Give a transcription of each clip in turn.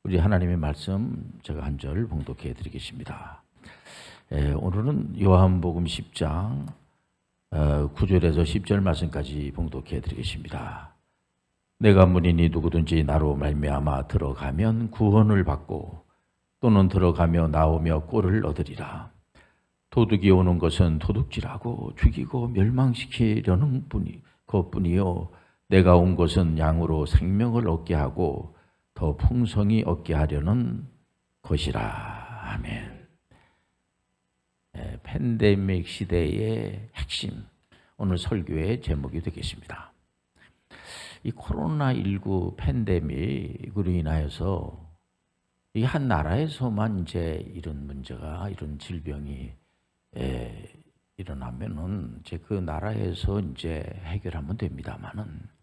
우리 하나님의 말씀 제가 한 절 봉독해 드리겠습니다. 오늘은 요한복음 10장 9절에서 10절 말씀까지 봉독해 드리겠습니다. 내가 문이니 누구든지 나로 말미암아 들어가면 구원을 받고 또는 들어가며 나오며 꼴을 얻으리라. 도둑이 오는 것은 도둑질하고 죽이고 멸망시키려는 것뿐이요 내가 온 것은 양으로 생명을 얻게 하고 더 풍성히 얻게 하려는 것이라. 아멘. 팬데믹 시대의 핵심, 오늘 설교의 제목이 되겠습니다. 이 코로나19 팬데믹으로 인하여서 이 한 나라에서만 이제 이런 문제가, 이런 질병이 일어나면은 이제 그 나라에서 이제 해결하면 됩니다만은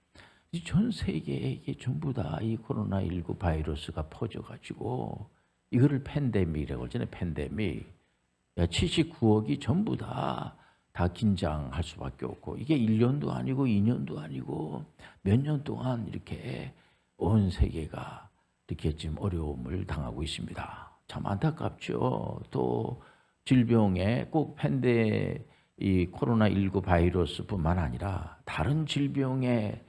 전 세계에 이게 전부 다 이 코로나19 바이러스가 퍼져가지고 이거를 팬데믹이라고 하잖아요. 팬데믹. 79억이 전부 다 긴장할 수밖에 없고, 이게 1년도 아니고 2년도 아니고 몇 년 동안 이렇게 온 세계가 이렇게 지금 어려움을 당하고 있습니다. 참 안타깝죠. 또 질병에 꼭 이 코로나19 바이러스뿐만 아니라 다른 질병에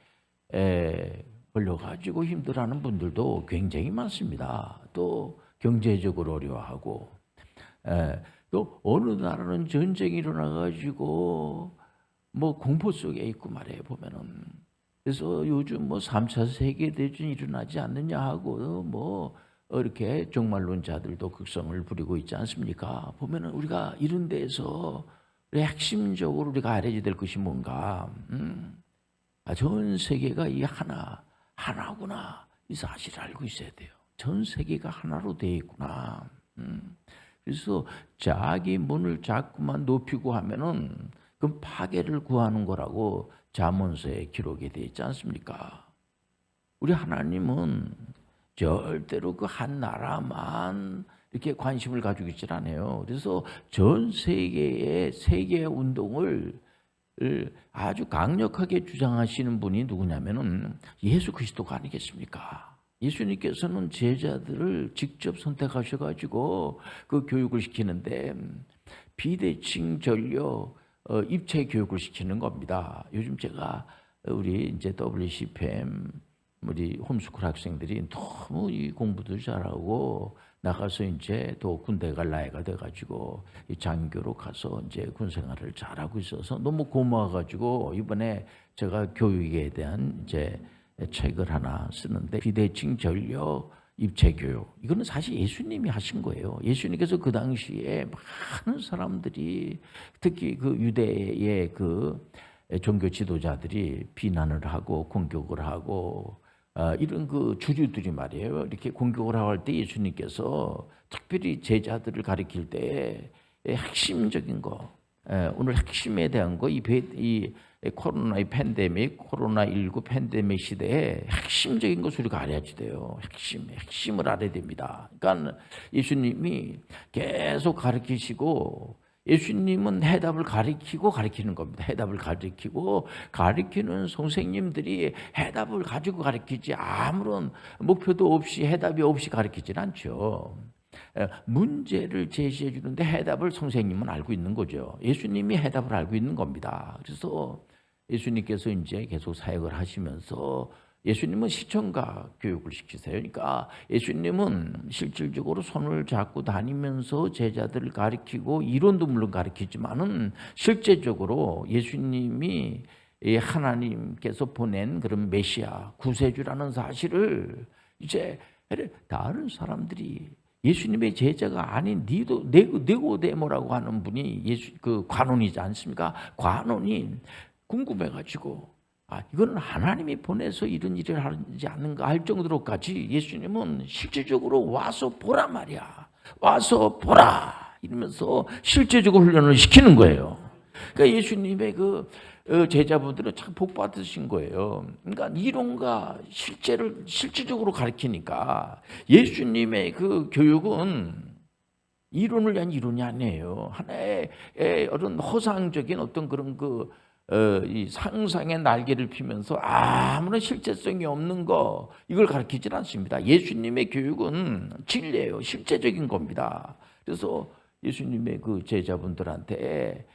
걸려가지고 힘들어하는 분들도 굉장히 많습니다. 또 경제적으로 어려워하고, 또 어느 나라는 전쟁이 일어나가지고 뭐 공포 속에 있고 말이에요, 보면은. 그래서 요즘 뭐 3차 세계대전이 일어나지 않느냐 하고 뭐 이렇게 종말론자들도 극성을 부리고 있지 않습니까? 보면은 우리가 이런 데에서 핵심적으로 우리가 알아야 될 것이 뭔가, 전 세계가 이 하나구나, 이 사실을 알고 있어야 돼요. 전 세계가 하나로 되어 있구나. 그래서 자기 문을 자꾸만 높이고 하면은 그건 파괴를 구하는 거라고 잠언서에 기록이 되어 있지 않습니까? 우리 하나님은 절대로 그 한 나라만 이렇게 관심을 가지고 있지 않아요. 그래서 전 세계의 세계 운동을 아주 강력하게 주장하시는 분이 누구냐면은 예수 그리스도가 아니겠습니까? 예수님께서는 제자들을 직접 선택하셔가지고 그 교육을 시키는데 비대칭 전력 입체 교육을 시키는 겁니다. 요즘 제가 우리 이제 WCPM 우리 홈스쿨 학생들이 너무 이 공부도 잘하고 나가서 이제 또 군대 갈 나이가 돼가지고 이 장교로 가서 이제 군 생활을 잘하고 있어서 너무 고마워가지고 이번에 제가 교육에 대한 이제 책을 하나 쓰는데, 비대칭 전력 입체 교육, 이거는 사실 예수님이 하신 거예요. 예수님께서 그 당시에 많은 사람들이, 특히 그 유대의 그 종교 지도자들이 비난을 하고 공격을 하고 이런 그 주류들이 말이에요, 이렇게 공격을 하고 할 때 예수님께서 특별히 제자들을 가리킬 때 핵심적인 거, 오늘 핵심에 대한 거, 이 코로나의 팬데믹, 코로나19 팬데믹 시대에 핵심적인 것을 우리가 알아야지 돼요. 핵심을 알아야 됩니다. 그러니까 예수님이 계속 가르치시고, 예수님은 해답을 가리키고 가리키는 겁니다. 해답을 가리키고 가리키는 선생님들이 해답을 가지고 가리키지 아무런 목표도 없이 해답이 없이 가리키진 않죠. 문제를 제시해 주는데 해답을 선생님은 알고 있는 거죠. 예수님이 해답을 알고 있는 겁니다. 그래서 예수님께서 이제 계속 사역을 하시면서 예수님은 시청각 교육을 시키세요. 그러니까 예수님은 실질적으로 손을 잡고 다니면서 제자들을 가르치고, 이론도 물론 가르치지만은 실제적으로 예수님이 하나님께서 보낸 그런 메시아, 구세주라는 사실을 이제 다른 사람들이, 예수님의 제자가 아닌 니고데모라고 하는 분이 그 관원이지 않습니까? 관원이 궁금해가지고, 이거는 하나님이 보내서 이런 일을 하지 않는가 할 정도로까지 예수님은 실제적으로 와서 보라 말이야. 와서 보라 이러면서 실제적으로 훈련을 시키는 거예요. 그러니까 예수님의 그 제자분들은 참 복 받으신 거예요. 그러니까 이론과 실질적으로 가르치니까 예수님의 그 교육은 이론을 위한 이론이 아니에요. 하나의 어떤 허상적인 어떤 그런 그 이 상상의 날개를 피면서 아무런 실제성이 없는 거 이걸 가르치질 않습니다. 예수님의 교육은 진리예요. 실제적인 겁니다. 그래서 예수님의 그 제자분들한테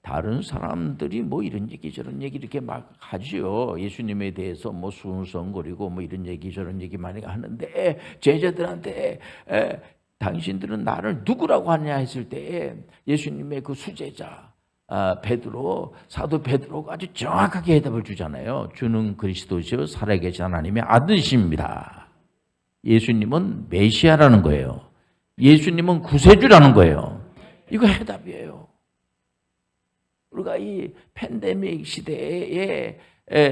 다른 사람들이 뭐 이런 얘기 저런 얘기 이렇게 막 하지요. 예수님에 대해서 뭐 수은성거리고 뭐 이런 얘기 저런 얘기 많이 하는데 제자들한테 당신들은 나를 누구라고 하냐 했을 때 예수님의 그 수제자 베드로, 사도 베드로가 아주 정확하게 해답을 주잖아요. 주는 그리스도시요 살아계신 하나님의 아들이십니다. 예수님은 메시아라는 거예요. 예수님은 구세주라는 거예요. 이거 해답이에요. 우리가 이 팬데믹 시대에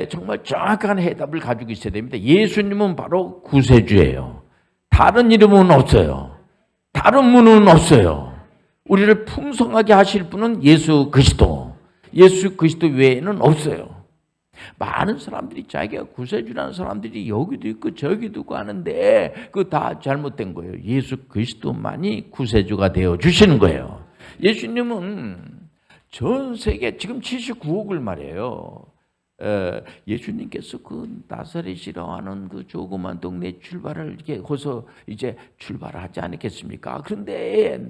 정말 정확한 해답을 가지고 있어야 됩니다. 예수님은 바로 구세주예요. 다른 이름은 없어요. 다른 분은 없어요. 우리를 풍성하게 하실 분은 예수 그리스도. 예수 그리스도 외에는 없어요. 많은 사람들이 자기가 구세주라는 사람들이 여기도 있고 저기도 있고 하는데 그거 다 잘못된 거예요. 예수 그리스도만이 구세주가 되어 주시는 거예요. 예수님은 전 세계 지금 79억을 말해요. 예수님께서 그 나사렛이라고 하는 그 조그만 동네 출발을 이렇게 거기서 이제 출발하지 않겠습니까? 그런데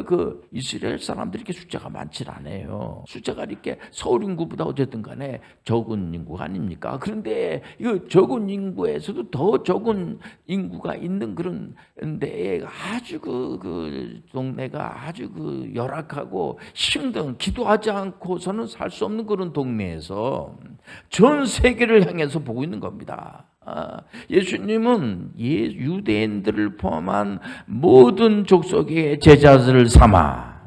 그 이스라엘 사람들이 이렇게 숫자가 많지 않아요. 숫자가 이렇게 서울 인구보다 어쨌든 간에 적은 인구가 아닙니까? 그런데 이 적은 인구에서도 더 적은 인구가 있는 그런 데에 아주 그 동네가 아주 그 열악하고 힘든 기도하지 않고서는 살 수 없는 그런 동네에서 전 세계를 향해서 보고 있는 겁니다. 예수님은 유대인들을 포함한 모든 족속의 제자들을 삼아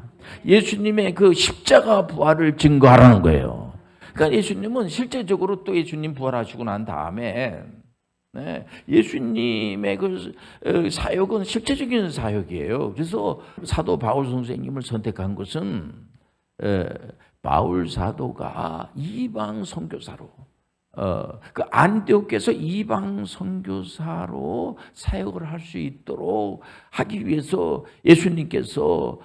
예수님의 그 십자가 부활을 증거하라는 거예요. 그러니까 예수님은 실제적으로 또 예수님 부활하시고 난 다음에 예수님의 그 사역은 실제적인 사역이에요. 그래서 사도 바울 선생님을 선택한 것은 바울 사도가 이방 선교사로 그 안디옥에서 이방 선교사로 사역을 할 수 있도록 하기 위해서 예수님께서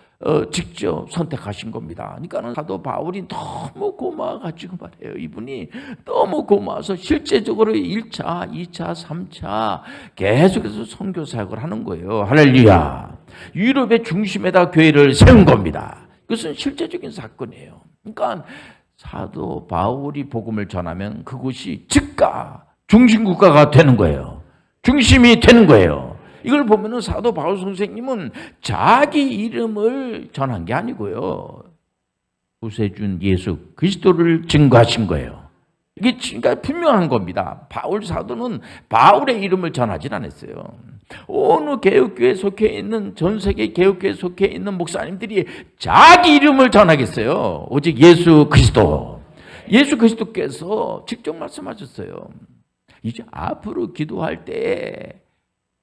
직접 선택하신 겁니다. 그러니까 사도 바울이 너무 고마워가지고 말해요. 이분이 너무 고마워서 실제적으로 1차, 2차, 3차 계속해서 선교 사역을 하는 거예요. 할렐루야. 유럽의 중심에다 교회를 세운 겁니다. 그것은 실제적인 사건이에요. 그러니까 사도 바울이 복음을 전하면 그곳이 즉각 중심국가가 되는 거예요. 중심이 되는 거예요. 이걸 보면은 사도 바울 선생님은 자기 이름을 전한 게 아니고요. 구세주 예수 그리스도를 증거하신 거예요. 이게 그러니까 분명한 겁니다. 바울 사도는 바울의 이름을 전하진 않았어요. 어느 개혁교회에 속해 있는 전 세계 개혁교회에 속해 있는 목사님들이 자기 이름을 전하겠어요. 오직 예수 그리스도. 예수 그리스도께서 직접 말씀하셨어요. 이제 앞으로 기도할 때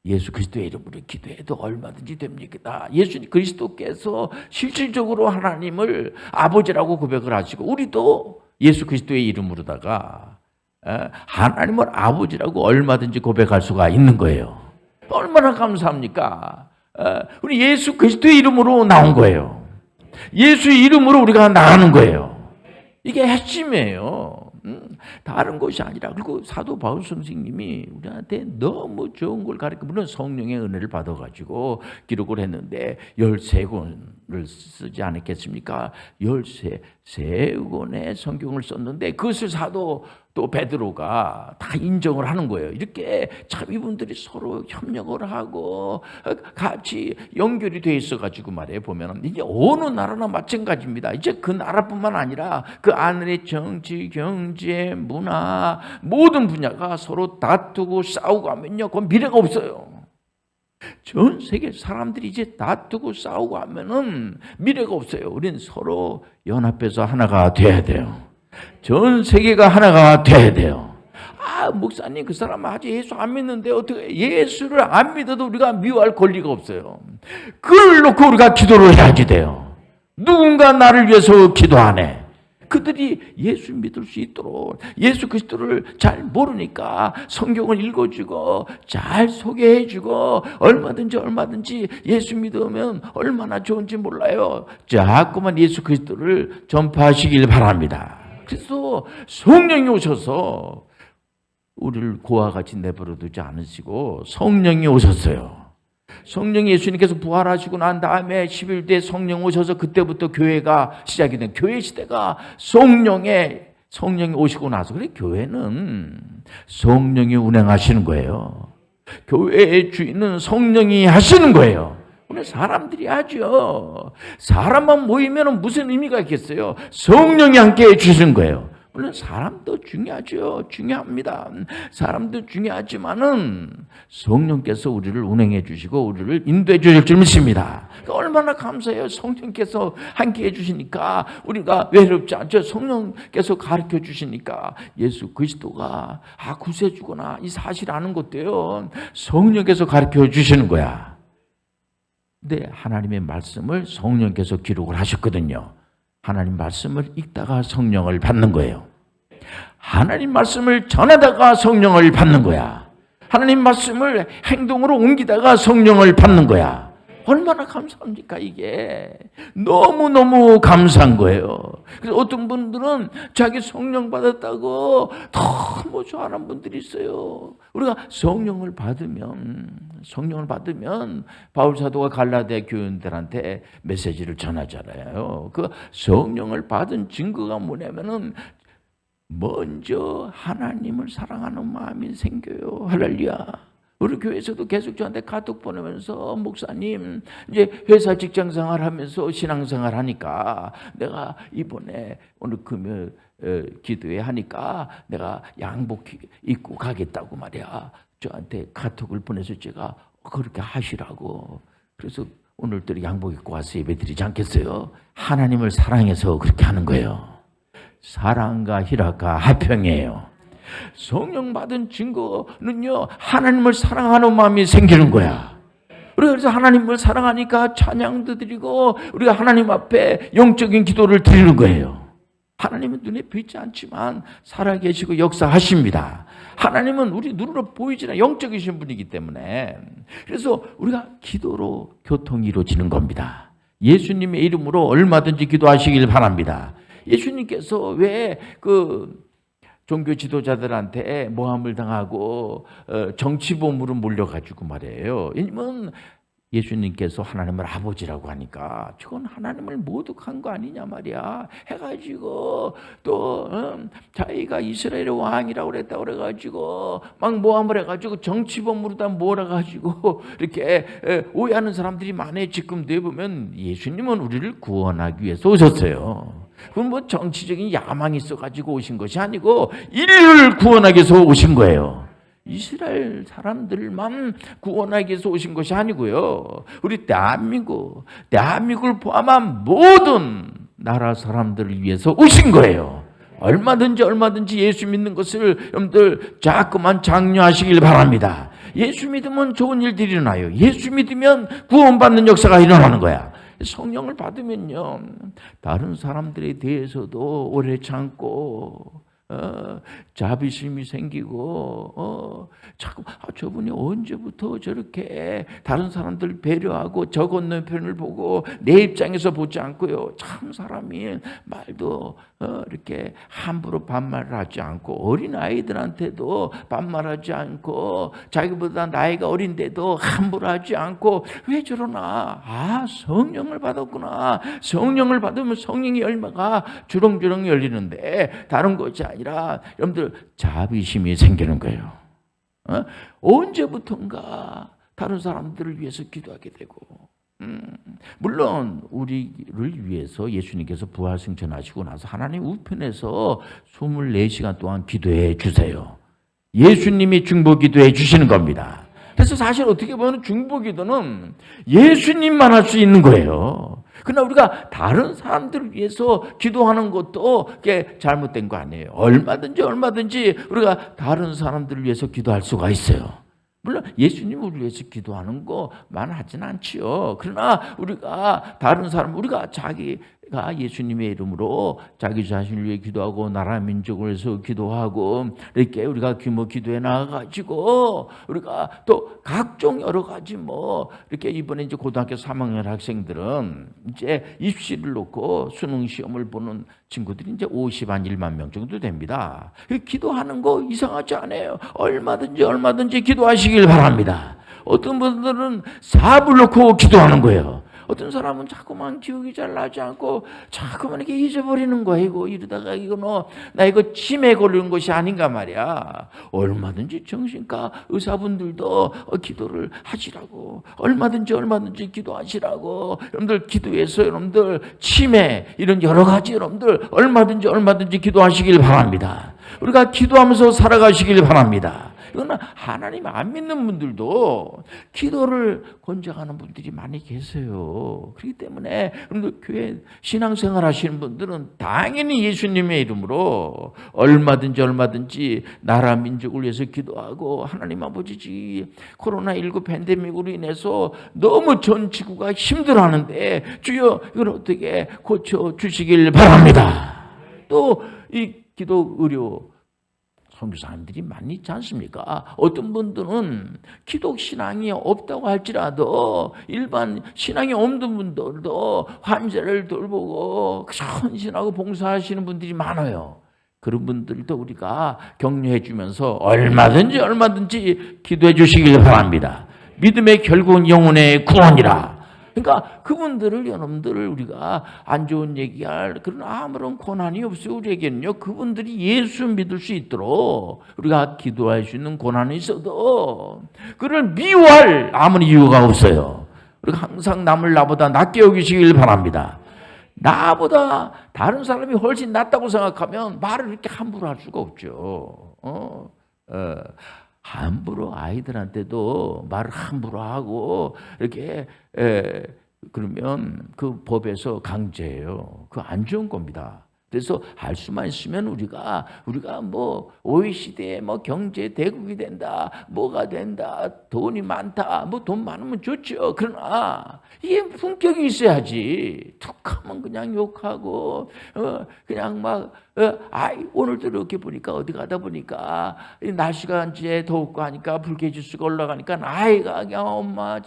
예수 그리스도의 이름으로 기도해도 얼마든지 됩니다. 예수 그리스도께서 실질적으로 하나님을 아버지라고 고백을 하시고 우리도 예수 그리스도의 이름으로다가 하나님을 아버지라고 얼마든지 고백할 수가 있는 거예요. 얼마나 감사합니까? 우리 예수 그리스도의 이름으로 나온 거예요. 예수 이름으로 우리가 나가는 거예요. 이게 핵심이에요. 다른 것이 아니라. 그리고 사도 바울 선생님이 우리한테 너무 좋은 걸 가르쳐, 물론 성령의 은혜를 받아가지고 기록을 했는데 13권을 쓰지 않았겠습니까? 13권의 성경을 썼는데 그것을 사도 또 베드로가 다 인정을 하는 거예요. 이렇게 참 이분들이 서로 협력을 하고 같이 연결이 돼 있어가지고 말이에요. 보면 이제 어느 나라나 마찬가지입니다. 이제 그 나라뿐만 아니라 그 안에 정치, 경제, 문화 모든 분야가 서로 다투고 싸우고 하면요, 그건 미래가 없어요. 전 세계 사람들이 이제 다투고 싸우고 하면은 미래가 없어요. 우리는 서로 연합해서 하나가 돼야 돼요. 전 세계가 하나가 돼야 돼요. 목사님 그 사람 아직 예수 안 믿는데 어떻게 예수를 안 믿어도 우리가 미워할 권리가 없어요. 그걸 놓고 우리가 기도를 해야지 돼요. 누군가 나를 위해서 기도하네. 그들이 예수 믿을 수 있도록 예수 그리스도를 잘 모르니까 성경을 읽어주고 잘 소개해주고 얼마든지 예수 믿으면 얼마나 좋은지 몰라요. 자꾸만 예수 그리스도를 전파하시길 바랍니다. 그래서 성령이 오셔서 우리를 고와 같이 내버려 두지 않으시고 성령이 오셨어요. 성령 예수님께서 부활하시고 난 다음에 10일 뒤에 성령 오셔서 그때부터 교회가 시작이 된 교회 시대가 성령이 오시고 나서 그래 교회는 성령이 운행하시는 거예요. 교회의 주인은 성령이 하시는 거예요. 오늘 사람들이 하죠. 사람만 모이면 무슨 의미가 있겠어요? 성령이 함께 해주신 거예요. 물론 사람도 중요하죠. 중요합니다. 사람도 중요하지만은 성령께서 우리를 운행해 주시고 우리를 인도해 주실 줄 믿습니다. 얼마나 감사해요. 성령께서 함께 해 주시니까 우리가 외롭지 않죠. 성령께서 가르쳐 주시니까 예수 그리스도가 구세주구나 이 사실 아는 것도요. 성령께서 가르쳐 주시는 거야. 근데 하나님의 말씀을 성령께서 기록을 하셨거든요. 하나님 말씀을 읽다가 성령을 받는 거예요. 하나님 말씀을 전하다가 성령을 받는 거야. 하나님 말씀을 행동으로 옮기다가 성령을 받는 거야. 얼마나 감사합니까 이게. 너무너무 감사한 거예요. 그래서 어떤 분들은 자기 성령 받았다고 너무 좋아하는 분들이 있어요. 우리가 성령을 받으면 바울 사도가 갈라디아 교인들한테 메시지를 전하잖아요. 그 성령을 받은 증거가 뭐냐면은 먼저 하나님을 사랑하는 마음이 생겨요. 할렐루야. 우리 교회에서도 계속 저한테 카톡 보내면서 목사님 이제 회사 직장 생활하면서 신앙생활 하니까 내가 이번에 오늘 금요일 기도회 하니까 내가 양복 입고 가겠다고 말이야. 저한테 카톡을 보내서 제가 그렇게 하시라고. 그래서 오늘도 양복 입고 와서 예배 드리지 않겠어요? 하나님을 사랑해서 그렇게 하는 거예요. 사랑과 희락과 화평이에요. 성령 받은 증거는요, 하나님을 사랑하는 마음이 생기는 거야. 우리가 그래서 하나님을 사랑하니까 찬양도 드리고 우리가 하나님 앞에 영적인 기도를 드리는 거예요. 하나님은 눈에 보이지 않지만 살아계시고 역사하십니다. 하나님은 우리 눈으로 보이지나 영적이신 분이기 때문에 그래서 우리가 기도로 교통이 이루어지는 겁니다. 예수님의 이름으로 얼마든지 기도하시길 바랍니다. 예수님께서 왜 종교 지도자들한테 모함을 당하고 정치범으로 몰려가지고 말이에요. 왜냐면 예수님께서 하나님을 아버지라고 하니까 저건 하나님을 모독한 거 아니냐 말이야 해가지고 또 자기가 이스라엘의 왕이라고 그랬다 그래가지고 막 모함을 해가지고 정치범으로 다 몰아가지고 이렇게 오해하는 사람들이 많아요. 지금도 보면 예수님은 우리를 구원하기 위해서 오셨어요. 그건 뭐 정치적인 야망이 있어가지고 오신 것이 아니고 인류를 구원하기 위해서 오신 거예요. 이스라엘 사람들만 구원하기 위해서 오신 것이 아니고요. 우리 대한민국을 포함한 모든 나라 사람들을 위해서 오신 거예요. 얼마든지 예수 믿는 것을 여러분들 자꾸만 장려하시길 바랍니다. 예수 믿으면 좋은 일들이 일어나요. 예수 믿으면 구원받는 역사가 일어나는 거야. 성령을 받으면요, 다른 사람들에 대해서도 오래 참고 자비심이 생기고 자꾸 저분이 언제부터 저렇게 다른 사람들 배려하고 저 건너편을 보고 내 입장에서 보지 않고요. 참 사람이 말도 이렇게 함부로 반말을 하지 않고 어린 아이들한테도 반말하지 않고 자기보다 나이가 어린데도 함부로 하지 않고 왜 저러나? 성령을 받았구나. 성령을 받으면 성령의 열매가 주렁주렁 열리는데 다른 것이 아니라 여러분들 자비심이 생기는 거예요. 언제부턴가 다른 사람들을 위해서 기도하게 되고 물론 우리를 위해서 예수님께서 부활승천하시고 나서 하나님 우편에서 24시간 동안 기도해 주세요. 예수님이 중보기도해 주시는 겁니다. 그래서 사실 어떻게 보면 중보기도는 예수님만 할 수 있는 거예요. 그러나 우리가 다른 사람들을 위해서 기도하는 것도 그게 잘못된 거 아니에요. 얼마든지 우리가 다른 사람들을 위해서 기도할 수가 있어요. 물론 예수님 우리를 위해서 기도하는 거만 하진 않지요. 그러나 우리가 다른 사람, 우리가 자기 예수님의 이름으로 자기 자신을 위해 기도하고 나라 민족을 위해서 기도하고 이렇게 우리가 규모 기도에 나가가지고 우리가 또 각종 여러 가지 이렇게 이번에 이제 고등학교 3학년 학생들은 이제 입시를 놓고 수능 시험을 보는 친구들이 이제 1만 명 정도 됩니다. 기도하는 거 이상하지 않아요. 얼마든지 기도하시길 바랍니다. 어떤 분들은 사업을 놓고 기도하는 거예요. 어떤 사람은 자꾸만 기억이 잘 나지 않고 자꾸만 이렇게 잊어버리는 거야. 이러다가 나 이거 치매 걸리는 것이 아닌가 말이야. 얼마든지 정신과 의사분들도 기도를 하시라고. 얼마든지 기도하시라고. 여러분들 기도해서 여러분들 치매 이런 여러 가지 여러분들 얼마든지 기도하시길 바랍니다. 우리가 기도하면서 살아가시길 바랍니다. 이거는 하나님 안 믿는 분들도 기도를 권장하는 분들이 많이 계세요. 그렇기 때문에 여러분들 교회 신앙생활 하시는 분들은 당연히 예수님의 이름으로 얼마든지 나라 민족을 위해서 기도하고 하나님 아버지 코로나19 팬데믹으로 인해서 너무 전 지구가 힘들어하는데 주여 이걸 어떻게 고쳐주시길 바랍니다. 또 이 기도 의료 선교사님들이 많이 있지 않습니까? 어떤 분들은 기독 신앙이 없다고 할지라도 일반 신앙이 없는 분들도 환자를 돌보고 헌신하고 봉사하시는 분들이 많아요. 그런 분들도 우리가 격려해 주면서 얼마든지 기도해 주시길 바랍니다. 믿음의 결국은 영혼의 구원이라. 그러니까 그분들을 여러분들을 우리가 안 좋은 얘기할 그런 아무런 권한이 없어요. 우리에게는요. 그분들이 예수 믿을 수 있도록 우리가 기도할 수 있는 권한이 있어도 그를 미워할 아무런 이유가 없어요. 우리가 항상 남을 나보다 낮게 여기시길 바랍니다. 나보다 다른 사람이 훨씬 낫다고 생각하면 말을 이렇게 함부로 할 수가 없죠. 함부로 아이들한테도 말을 함부로 하고 이렇게 그러면 그 법에서 강제예요. 그거 안 좋은 겁니다. 그래서 할 수만 있으면 우리가 OECD에 경제 대국이 된다, 뭐가 된다, 돈이 많다, 돈 많으면 좋죠. 그러나 이게 품격이 있어야지. 툭하면 그냥 욕하고 그냥 오늘도 이렇게 보니까 어디 가다 보니까 날씨가 이제 덥고 하니까 불쾌지수가 올라가니까 아이가 그냥 엄마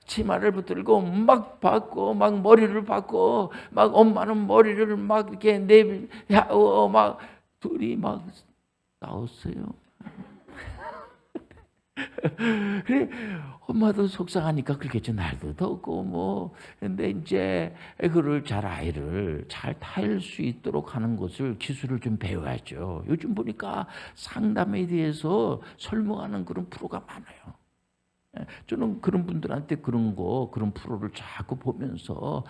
치마를 붙들고 막 받고 막 머리를 받고 막 엄마는 머리를 막 이렇게 막 둘이 막 싸웠어요. 그래 엄마도 속상하니까 그렇겠죠. 날도 덥고 근데 이제 아이를 잘 타일 수 있도록 하는 것을 기술을 좀 배워야죠. 요즘 보니까 상담에 대해서 설명하는 그런 프로가 많아요. 저는 그런 분들한테 그런 프로를 자꾸 보면서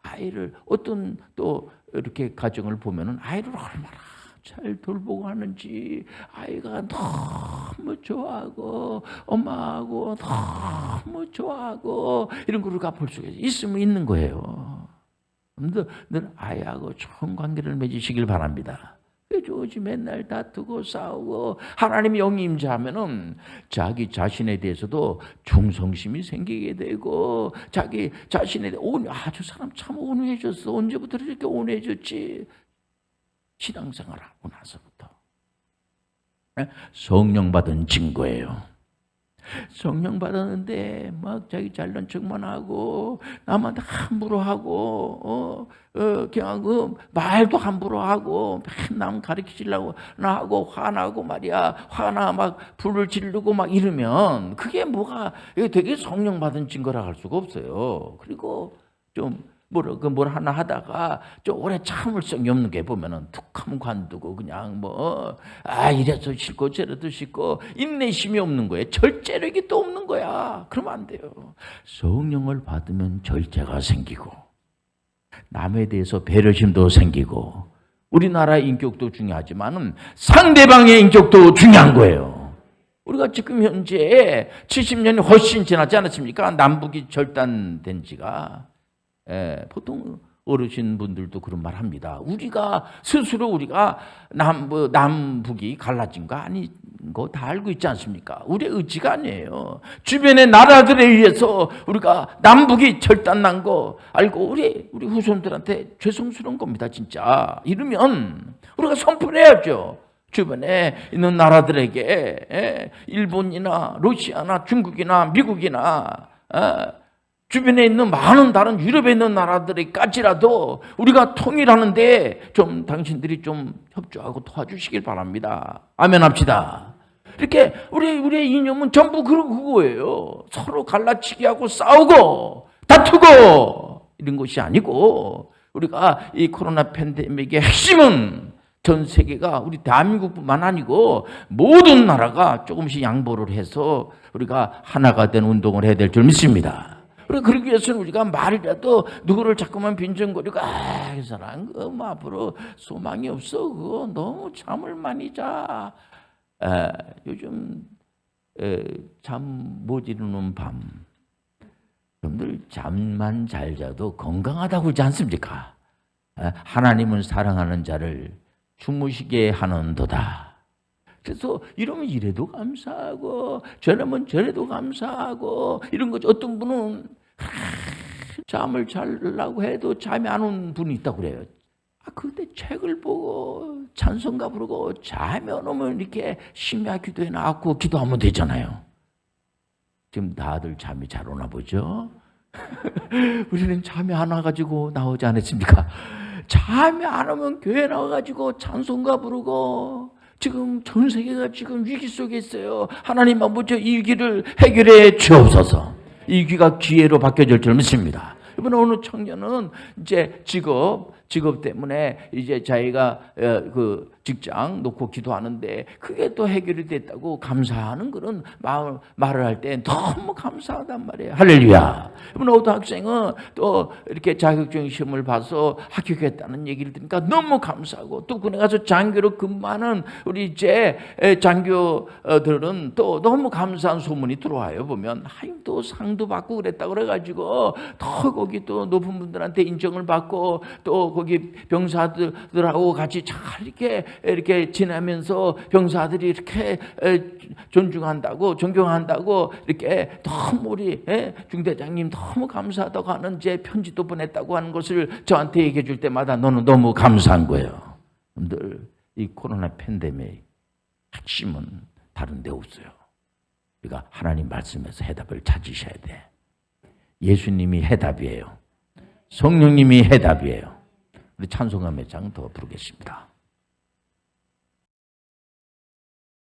아이를 어떤 또 이렇게 가정을 보면은 아이를 얼마나 잘 돌보고 하는지 아이가 너무 좋아하고 엄마하고 너무 좋아하고 이런 걸 우리가 볼 수가 있으면 있는 거예요. 늘 아이하고 좋은 관계를 맺으시길 바랍니다. 요즘 맨날 다투고 싸우고 하나님 영이 임재하면은 자기 자신에 대해서도 충성심이 생기게 되고 자기 자신에 대해 저 사람 참 온유해졌어. 언제부터 이렇게 온유해졌지? 신앙생활하고 나서부터 성령 받은 증거예요. 성령 받았는데 자기 잘난 척만 하고 남한테 함부로 하고 그냥 말도 함부로 하고 남 가르치려고 하고 화나고 말이야. 화나 불을 지르고 이러면 그게 되게 성령 받은 증거라 할 수가 없어요. 그리고 좀 뭘 하나 하다가 좀 오래 참을성이 없는 게 보면은 툭하면 관두고 그냥 이래서 싫고 저래도 싫고 인내심이 없는 거예요. 절제력이 또 없는 거야. 그러면 안 돼요. 성령을 받으면 절제가 생기고 남에 대해서 배려심도 생기고 우리나라 인격도 중요하지만은 상대방의 인격도 중요한 거예요. 우리가 지금 현재 70년이 훨씬 지나지 않았습니까? 남북이 절단된 지가. 보통 어르신분들도 그런 말 합니다. 우리가 스스로 우리가 남북이 갈라진 거 아닌 거 다 알고 있지 않습니까? 우리의 의지가 아니에요. 주변의 나라들에 의해서 우리가 남북이 절단난 거 알고 우리 후손들한테 죄송스러운 겁니다. 진짜 이러면 우리가 선포해야죠. 주변에 있는 나라들에게 일본이나 러시아나 중국이나 미국이나 주변에 있는 많은 다른 유럽에 있는 나라들까지라도 우리가 통일하는데 좀 당신들이 좀 협조하고 도와주시길 바랍니다. 아멘 합시다. 이렇게 우리의 이념은 전부 그거예요. 서로 갈라치기 하고 싸우고 다투고 이런 것이 아니고 우리가 이 코로나 팬데믹의 핵심은 전 세계가 우리 대한민국뿐만 아니고 모든 나라가 조금씩 양보를 해서 우리가 하나가 된 운동을 해야 될 줄 믿습니다. 그러기 위해서는 우리가 말이라도 누구를 자꾸만 빈정거리고 그 사람 뭐 앞으로 소망이 없어 그거 너무 잠을 많이 자 요즘 잠 못 이루는 밤 여러분들 잠만 잘 자도 건강하다고 그러지 않습니까? 하나님은 사랑하는 자를 주무시게 하는도다. 그래서 이러면 이래도 감사하고 저러면 저래도 감사하고 이런 거죠. 어떤 분은 잠을 자려고 해도 잠이 안 오는 분이 있다고 그래요. 그때 책을 보고 찬송가 부르고 잠이 안 오면 이렇게 심야 기도에 나왔고 기도하면 되잖아요. 지금 다들 잠이 잘 오나 보죠? 우리는 잠이 안 와가지고 나오지 않았습니까? 잠이 안 오면 교회 나와가지고 찬송가 부르고 지금 전 세계가 지금 위기 속에 있어요. 하나님 아버지 이 위기를 해결해 주옵소서. 이 위기가 기회로 바뀌어질 줄 믿습니다. 이번에 어느 청년은 이제 직업 때문에 이제 자기가 그 직장 놓고 기도하는데 그게 또 해결이 됐다고 감사하는 그런 말을 할 때 너무 감사하단 말이에요. 할렐루야. 이번 어떤 학생은 또 이렇게 자격증 시험을 봐서 합격했다는 얘기를 들으니까 너무 감사하고 또 군에 가서 장교로 근무하는 우리 이제 장교들은 또 너무 감사한 소문이 들어와요. 보면 또 상도 받고 그랬다고 그래가지고 더 거기 또 높은 분들한테 인정을 받고 또 거기 병사들하고 같이 잘 이렇게 지내면서 병사들이 이렇게 존중한다고 존경한다고 이렇게 너무 우리 중대장님 너무 감사하다고 하는 제 편지도 보냈다고 하는 것을 저한테 얘기해 줄 때마다 너는 너무 감사한 거예요. 여러분들 이 코로나 팬데믹 핵심은 다른 데 없어요. 우리가 하나님 말씀에서 해답을 찾으셔야 돼. 예수님이 해답이에요. 성령님이 해답이에요. 우리 찬송가 몇 장 더 부르겠습니다.